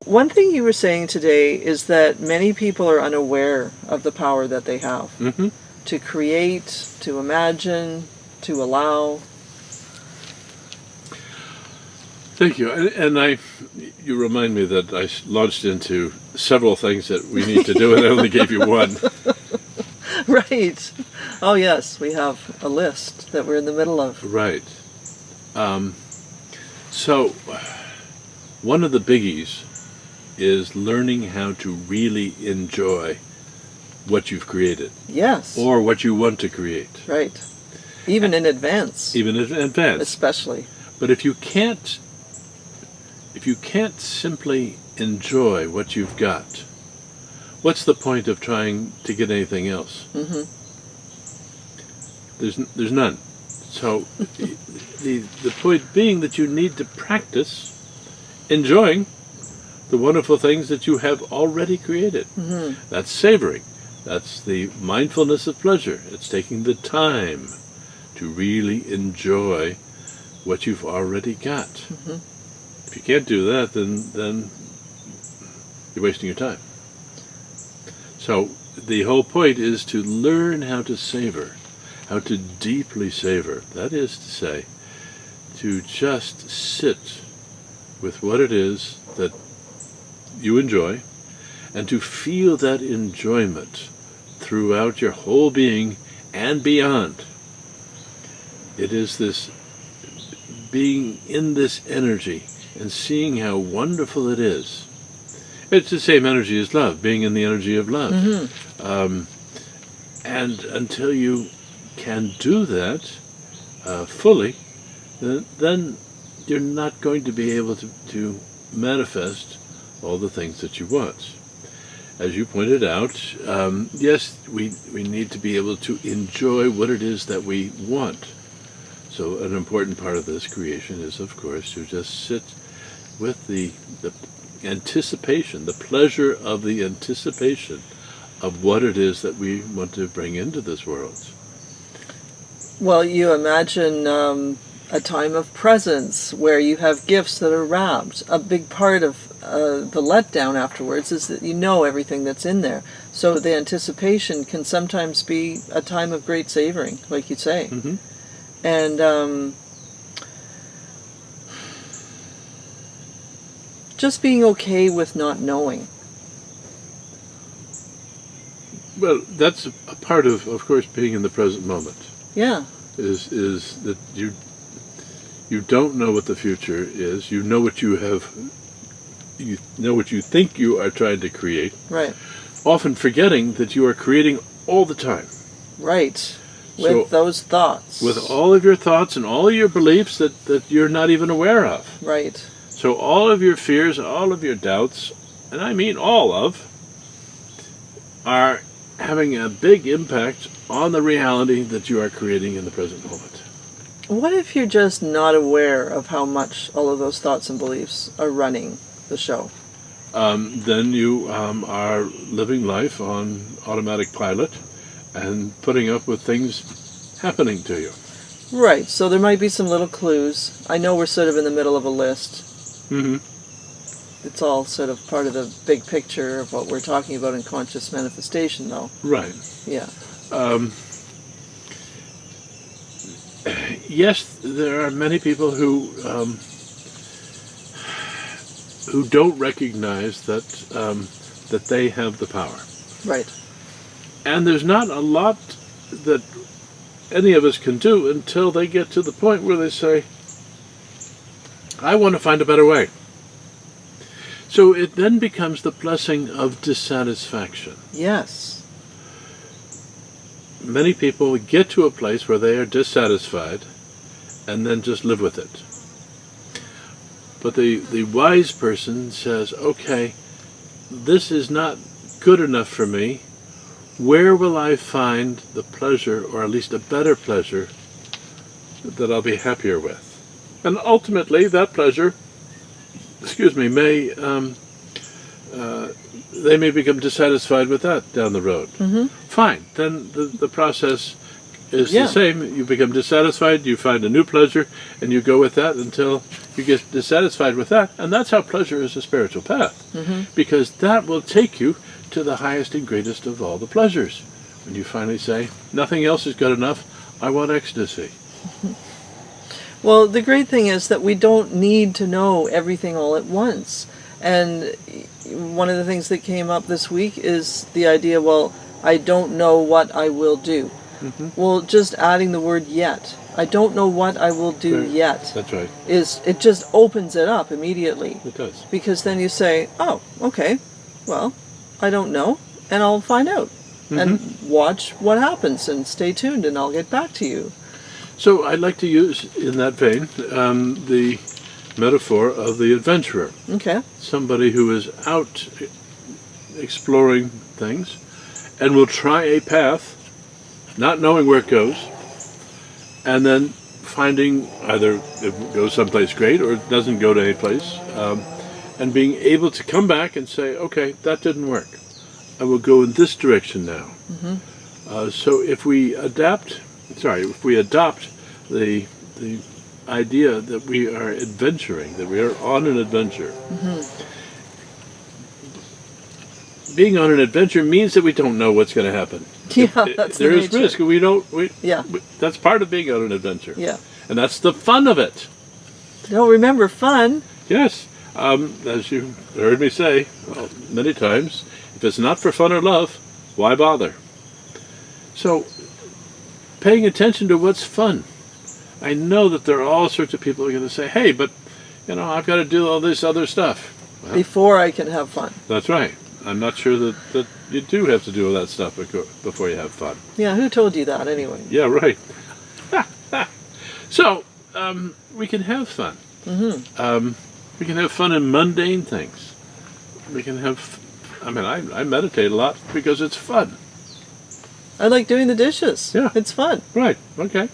One thing you were saying today is that many people are unaware of the power that they have to create, to imagine, to allow. Thank you. And you remind me that I launched into several things that we need to do, and I only gave you one. Right. Oh, yes, we have a list that we're in the middle of. Right. So, one of the biggies is learning how to really enjoy what you've created. Yes. Or what you want to create. Right. Even in advance. Even in advance. Especially. But if you can't simply enjoy what you've got, what's the point of trying to get anything else? There's none. So the point being that you need to practice enjoying the wonderful things that you have already created. That's savoring. That's the mindfulness of pleasure. It's taking the time to really enjoy what you've already got. If you can't do that, then you're wasting your time. So the whole point is to learn how to savor, how to deeply savor. That is to say, to just sit with what it is that you enjoy, and to feel that enjoyment throughout your whole being and beyond. It is this being in this energy and seeing how wonderful it is. It's the same energy as love, being in the energy of love. And until you can do that fully, then you're not going to be able to manifest all the things that you want. As you pointed out, yes, we need to be able to enjoy what it is that we want. So an important part of this creation is, of course, to just sit with the anticipation, the pleasure of the anticipation of what it is that we want to bring into this world. Well, you imagine a time of presence where you have gifts that are wrapped. A big part of the letdown afterwards is that you know everything that's in there. So the anticipation can sometimes be a time of great savoring, like you say. And just being okay with not knowing. Well, that's a part of course, being in the present moment. Yeah. Is that you don't know what the future is. You know what you have. You know what you think you are trying to create. Right. Often forgetting that you are creating all the time. Right. With those thoughts. With all of your thoughts and all of your beliefs that you're not even aware of. Right. So all of your fears, all of your doubts, and I mean all of, are having a big impact on the reality that you are creating in the present moment. What if you're just not aware of how much all of those thoughts and beliefs are running the show? Then you are living life on automatic pilot and putting up with things happening to you. Right, so there might be some little clues. I know we're sort of in the middle of a list. It's all sort of part of the big picture of what we're talking about in conscious manifestation, though. Right. Yeah. Yes, there are many people who don't recognize that they have the power. Right. And there's not a lot that any of us can do until they get to the point where they say, I want to find a better way. So it then becomes the blessing of dissatisfaction. Yes. Many people get to a place where they are dissatisfied and then just live with it. But the wise person says, okay, this is not good enough for me. Where will I find the pleasure, or at least a better pleasure, that I'll be happier with? And ultimately, that pleasure, they may become dissatisfied with that down the road. Fine, then the process is the same. You become dissatisfied, you find a new pleasure, and you go with that until You get dissatisfied with that, and that's how pleasure is a spiritual path. Because that will take you to the highest and greatest of all the pleasures. When you finally say, nothing else is good enough, I want ecstasy. Well, the great thing is that we don't need to know everything all at once. And one of the things that came up this week is the idea, well, I don't know what I will do. Well, just adding the word yet. I don't know what I will do yet. That's right. It just opens it up immediately. It does. Because then you say, oh, okay, well, I don't know, and I'll find out. And watch what happens, and stay tuned, and I'll get back to you. So I'd like to use, in that vein, the metaphor of the adventurer. Okay. Somebody who is out exploring things and will try a path, not knowing where it goes, and then finding either it goes someplace great or it doesn't go to any place, and being able to come back and say, okay, that didn't work. I will go in this direction now. So if we adopt the idea that we are adventuring, that we are on an adventure. Being on an adventure means that we don't know what's going to happen. There is risk. That's part of being on an adventure. Yeah. And that's the fun of it. Don't remember fun. Yes. As you heard me say many times, if it's not for fun or love, why bother? So, paying attention to what's fun. I know that there are all sorts of people who are going to say, hey, but, I've got to do all this other stuff. Well, before I can have fun. That's right. I'm not sure that you do have to do all that stuff before you have fun. Yeah, who told you that anyway? Yeah, right. So, we can have fun. We can have fun in mundane things. We can have, I meditate a lot because it's fun. I like doing the dishes. Yeah. It's fun. Right, okay.